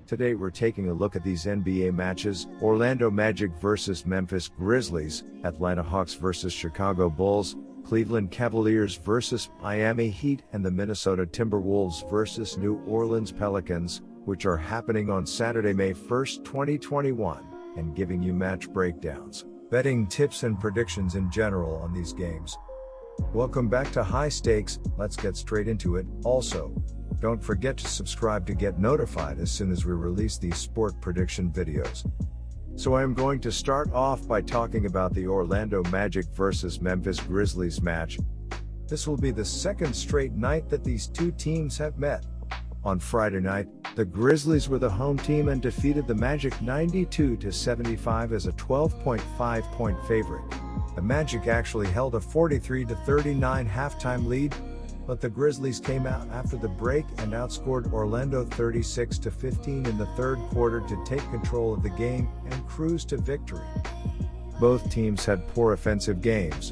Today we're taking a look at these NBA matches: Orlando Magic vs Memphis Grizzlies, Atlanta Hawks vs Chicago Bulls, Cleveland Cavaliers vs Miami Heat, and the Minnesota Timberwolves vs New Orleans Pelicans, which are happening on Saturday, May 1st, 2021, and giving you match breakdowns, betting tips and predictions in general on these games. Welcome back to High Stakes. Let's get straight into it. Also, don't forget to subscribe to get notified as soon as we release these sport prediction videos. So I am going to start off by talking about the Orlando Magic vs Memphis Grizzlies match. This will be the second straight night that these two teams have met. On Friday night, the Grizzlies were the home team and defeated the Magic 92-75 as a 12.5-point favorite. The Magic actually held a 43-39 halftime lead, but the Grizzlies came out after the break and outscored Orlando 36-15 in the third quarter to take control of the game and cruise to victory. Both teams had poor offensive games.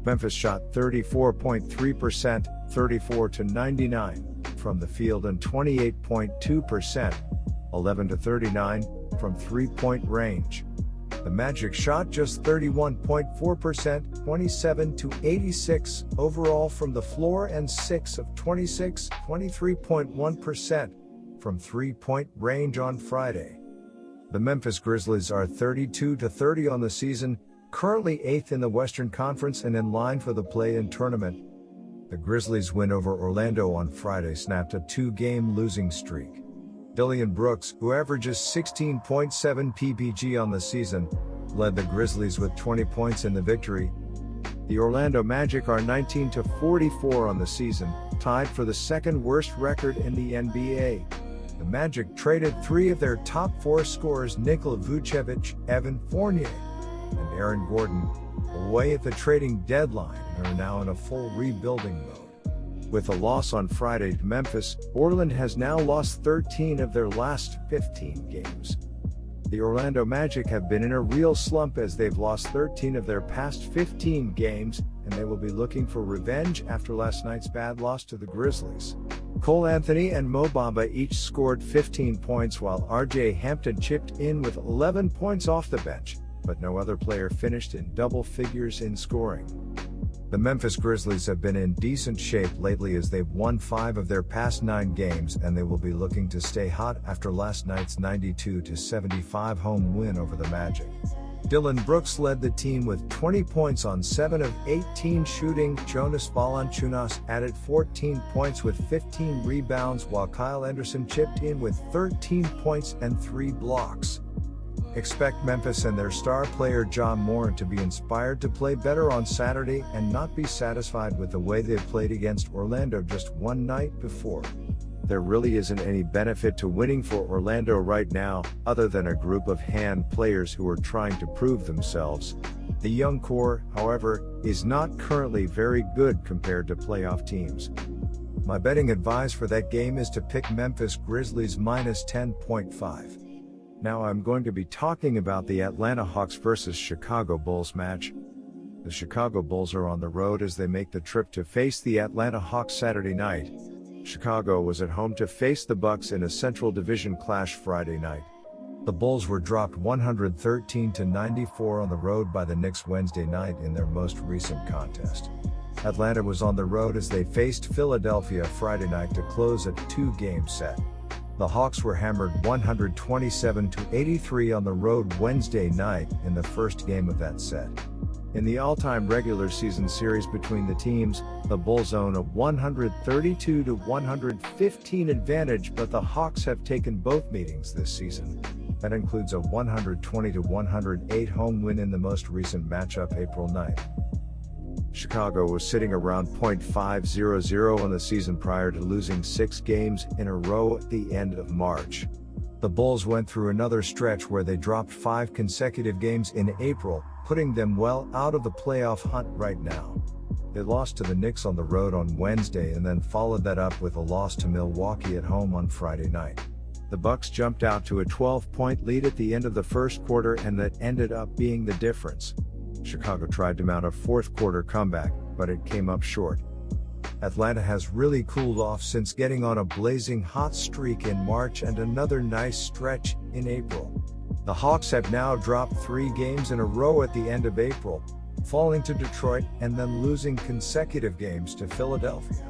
Memphis shot 34.3%, 34-99, from the field and 28.2%, 11-39, from three-point range. The Magic shot just 31.4%, 27-86, overall from the floor and 6 of 26, 23.1%, from three-point range on Friday. The Memphis Grizzlies are 32-30 on the season, currently 8th in the Western Conference and in line for the play-in tournament. The Grizzlies' win over Orlando on Friday snapped a two-game losing streak. Dillon Brooks, who averages 16.7 PPG on the season, led the Grizzlies with 20 points in the victory. The Orlando Magic are 19-44 on the season, tied for the second worst record in the NBA. The Magic traded three of their top four scorers, Nikola Vucevic, Evan Fournier, and Aaron Gordon, away at the trading deadline and are now in a full rebuilding mode. With a loss on Friday to Memphis, Orlando has now lost 13 of their last 15 games. The Orlando Magic have been in a real slump as they've lost 13 of their past 15 games, and they will be looking for revenge after last night's bad loss to the Grizzlies. Cole Anthony and Mo Bamba each scored 15 points while RJ Hampton chipped in with 11 points off the bench, but no other player finished in double figures in scoring. The Memphis Grizzlies have been in decent shape lately as they've won 5 of their past 9 games, and they will be looking to stay hot after last night's 92-75 home win over the Magic. Dillon Brooks led the team with 20 points on 7 of 18 shooting. Jonas Valanciunas added 14 points with 15 rebounds, while Kyle Anderson chipped in with 13 points and 3 blocks. Expect Memphis and their star player Ja Morant to be inspired to play better on Saturday and not be satisfied with the way they played against Orlando just one night before. There really isn't any benefit to winning for Orlando right now, other than a group of hand players who are trying to prove themselves. The young core, however, is not currently very good compared to playoff teams. My betting advice for that game is to pick Memphis Grizzlies minus 10.5. Now I'm going to be talking about the Atlanta Hawks vs Chicago Bulls match. The Chicago Bulls are on the road as they make the trip to face the Atlanta Hawks Saturday night. Chicago was at home to face the Bucks in a Central Division clash Friday night. The Bulls were dropped 113-94 on the road by the Knicks Wednesday night in their most recent contest. Atlanta was on the road as they faced Philadelphia Friday night to close a two-game set. The Hawks were hammered 127-83 on the road Wednesday night in the first game of that set. In the all-time regular season series between the teams, the Bulls own a 132-115 advantage, but the Hawks have taken both meetings this season. That includes a 120-108 home win in the most recent matchup April 9th. Chicago was sitting around .500 on the season prior to losing 6 games in a row at the end of March. The Bulls went through another stretch where they dropped 5 consecutive games in April, putting them well out of the playoff hunt right now. They lost to the Knicks on the road on Wednesday and then followed that up with a loss to Milwaukee at home on Friday night. The Bucks jumped out to a 12-point lead at the end of the first quarter, and that ended up being the difference. Chicago tried to mount a fourth-quarter comeback, but it came up short. Atlanta has really cooled off since getting on a blazing hot streak in March and another nice stretch in April. The Hawks have now dropped 3 games in a row at the end of April, falling to Detroit and then losing consecutive games to Philadelphia.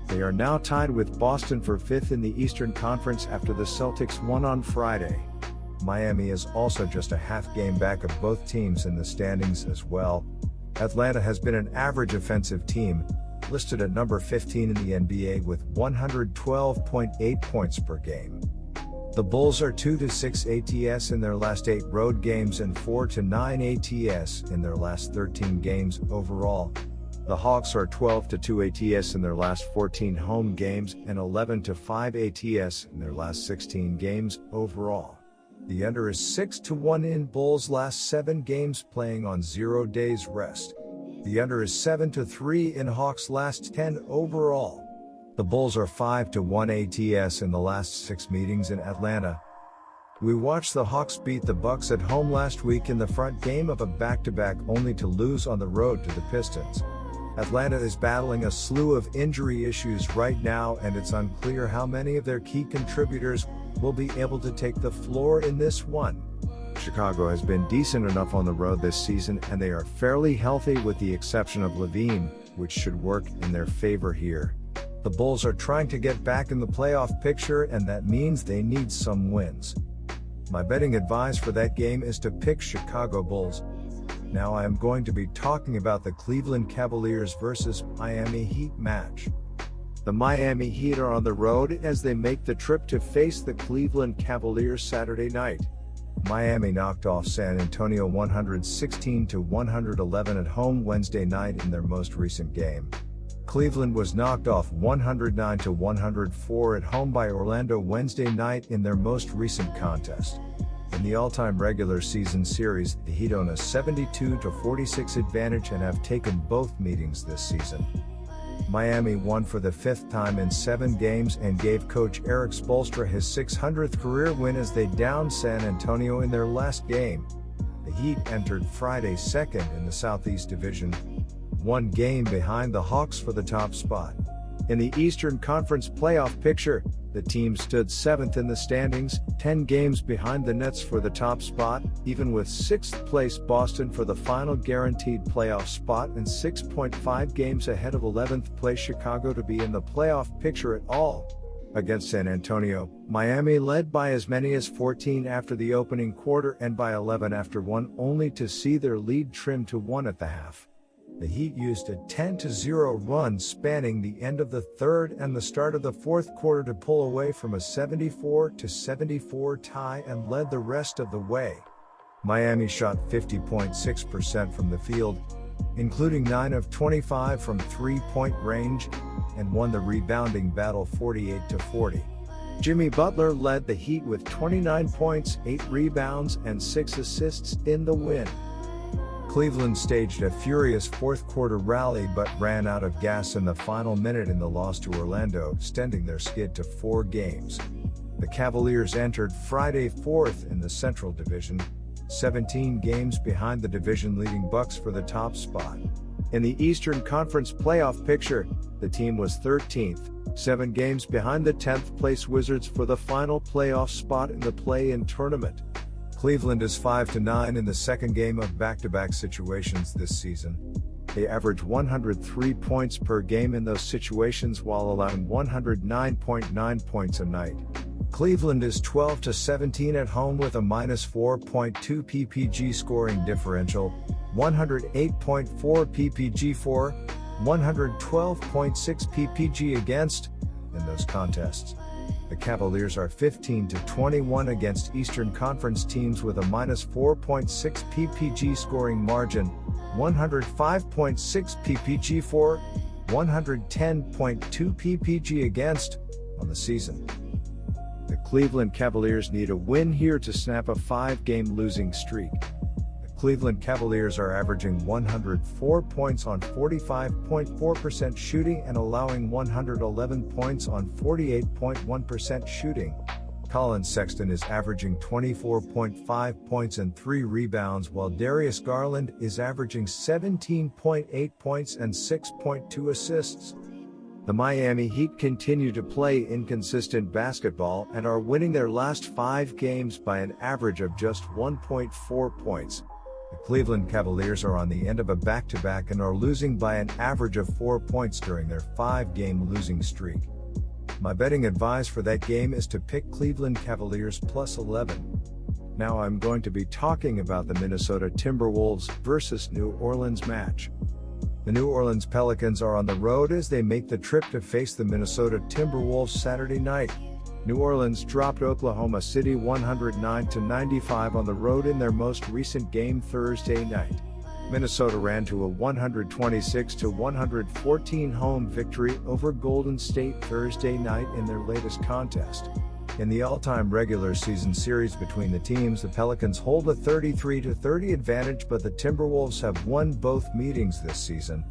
They are now tied with Boston for 5th in the Eastern Conference after the Celtics won on Friday. Miami is also just a half game back of both teams in the standings as well. Atlanta has been an average offensive team, listed at number 15 in the NBA with 112.8 points per game. The Bulls are 2-6 ATS in their last 8 road games and 4-9 ATS in their last 13 games overall. The Hawks are 12-2 ATS in their last 14 home games and 11-5 ATS in their last 16 games overall. The under is 6-1 in Bulls' last 7 games playing on 0 days rest. The under is 7-3 in Hawks' last 10 overall. The Bulls are 5-1 ATS in the last 6 meetings in Atlanta. We watched the Hawks beat the Bucks at home last week in the front game of a back-to-back only to lose on the road to the Pistons. Atlanta is battling a slew of injury issues right now, and it's unclear how many of their key contributors will be able to take the floor in this one. Chicago has been decent enough on the road this season, and they are fairly healthy with the exception of LaVine, which should work in their favor here. The Bulls are trying to get back in the playoff picture, and that means they need some wins. My betting advice for that game is to pick Chicago Bulls. Now I am going to be talking about the Cleveland Cavaliers versus Miami Heat match. The Miami Heat are on the road as they make the trip to face the Cleveland Cavaliers Saturday night. Miami knocked off San Antonio 116-111 at home Wednesday night in their most recent game. Cleveland was knocked off 109-104 at home by Orlando Wednesday night in their most recent contest. In the all-time regular season series, the Heat own a 72-46 advantage and have taken both meetings this season. Miami won for the 5th time in 7 games and gave coach Erik Spoelstra his 600th career win as they downed San Antonio in their last game. The Heat entered Friday 2nd in the Southeast Division, 1 game behind the Hawks for the top spot. In the Eastern Conference playoff picture, the team stood 7th in the standings, 10 games behind the Nets for the top spot, even with 6th place Boston for the final guaranteed playoff spot and 6.5 games ahead of 11th place Chicago to be in the playoff picture at all. Against San Antonio, Miami led by as many as 14 after the opening quarter and by 11 after 1, only to see their lead trimmed to 1 at the half. The Heat used a 10-0 run spanning the end of the 3rd and the start of the 4th quarter to pull away from a 74-74 tie and led the rest of the way. Miami shot 50.6% from the field, including 9 of 25 from three-point range, and won the rebounding battle 48-40. Jimmy Butler led the Heat with 29 points, 8 rebounds, and 6 assists in the win. Cleveland staged a furious 4th quarter rally but ran out of gas in the final minute in the loss to Orlando, extending their skid to 4 games. The Cavaliers entered Friday 4th in the Central Division, 17 games behind the division-leading Bucks for the top spot. In the Eastern Conference playoff picture, the team was 13th, 7 games behind the 10th-place Wizards for the final playoff spot in the play-in tournament. Cleveland is 5-9 in the second game of back-to-back situations this season. They average 103 points per game in those situations while allowing 109.9 points a night. Cleveland is 12-17 at home with a -4.2 PPG scoring differential, 108.4 PPG for, 112.6 PPG against in those contests. The Cavaliers are 15-21 against Eastern Conference teams with a -4.6 PPG scoring margin, 105.6 PPG for, 110.2 PPG against on the season. The Cleveland Cavaliers need a win here to snap a 5-game losing streak. The Cleveland Cavaliers are averaging 104 points on 45.4% shooting and allowing 111 points on 48.1% shooting. Colin Sexton is averaging 24.5 points and 3 rebounds, while Darius Garland is averaging 17.8 points and 6.2 assists. The Miami Heat continue to play inconsistent basketball and are winning their last 5 games by an average of just 1.4 points. The Cleveland Cavaliers are on the end of a back-to-back and are losing by an average of 4 points during their 5-game losing streak. My betting advice for that game is to pick Cleveland Cavaliers plus 11. Now I'm going to be talking about the Minnesota Timberwolves versus New Orleans match. The New Orleans Pelicans are on the road as they make the trip to face the Minnesota Timberwolves Saturday night. New Orleans dropped Oklahoma City 109-95 on the road in their most recent game Thursday night. Minnesota ran to a 126-114 home victory over Golden State Thursday night in their latest contest. In the all-time regular season series between the teams, the Pelicans hold a 33-30 advantage, but the Timberwolves have won both meetings this season.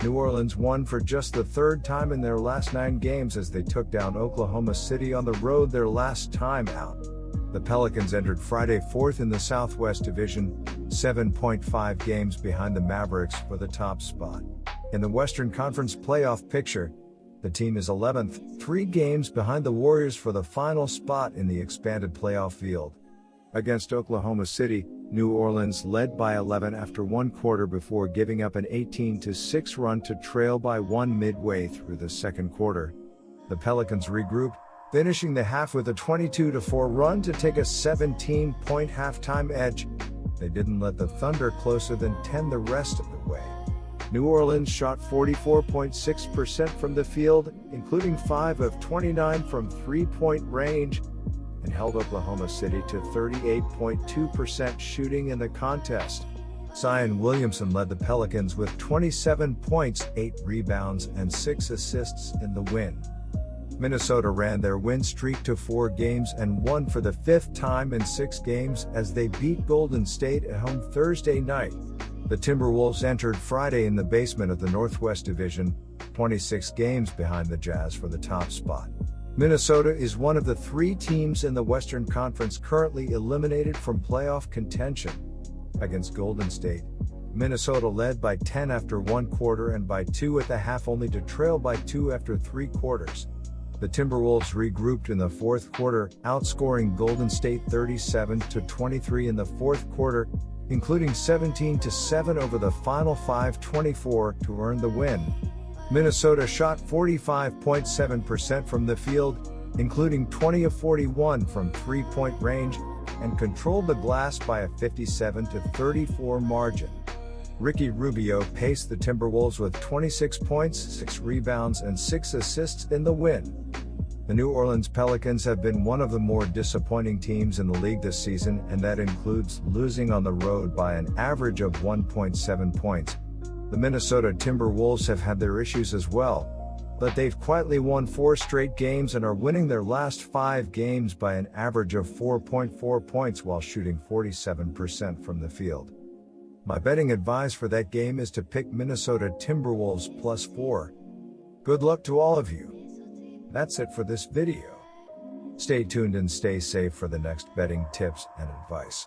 New Orleans won for just the 3rd time in their last 9 games as they took down Oklahoma City on the road their last time out. The Pelicans entered Friday 4th in the Southwest Division, 7.5 games behind the Mavericks for the top spot. In the Western Conference playoff picture, the team is 11th, 3 games behind the Warriors for the final spot in the expanded playoff field. Against Oklahoma City, New Orleans led by 11 after 1 quarter before giving up an 18-6 run to trail by 1 midway through the 2nd quarter. The Pelicans regrouped, finishing the half with a 22-4 run to take a 17-point halftime edge. They didn't let the Thunder closer than 10 the rest of the way. New Orleans shot 44.6% from the field, including 5 of 29 from three-point range, and held Oklahoma City to 38.2% shooting in the contest. Zion Williamson led the Pelicans with 27 points, 8 rebounds, and 6 assists in the win. Minnesota ran their win streak to 4 games and won for the 5th time in 6 games as they beat Golden State at home Thursday night. The Timberwolves entered Friday in the basement of the Northwest Division, 26 games behind the Jazz for the top spot. Minnesota is one of the 3 teams in the Western Conference currently eliminated from playoff contention. Against Golden State, Minnesota led by 10 after 1 quarter and by 2 at the half, only to trail by 2 after 3 quarters. The Timberwolves regrouped in the 4th quarter, outscoring Golden State 37-23 in the 4th quarter, including 17-7 over the final 5:24 to earn the win. Minnesota shot 45.7% from the field, including 20 of 41 from three-point range, and controlled the glass by a 57-34 margin. Ricky Rubio paced the Timberwolves with 26 points, 6 rebounds, and 6 assists in the win. The New Orleans Pelicans have been one of the more disappointing teams in the league this season, and that includes losing on the road by an average of 1.7 points. The Minnesota Timberwolves have had their issues as well, but they've quietly won 4 straight games and are winning their last 5 games by an average of 4.4 points while shooting 47% from the field. My betting advice for that game is to pick Minnesota Timberwolves plus 4. Good luck to all of you. That's it for this video. Stay tuned and stay safe for the next betting tips and advice.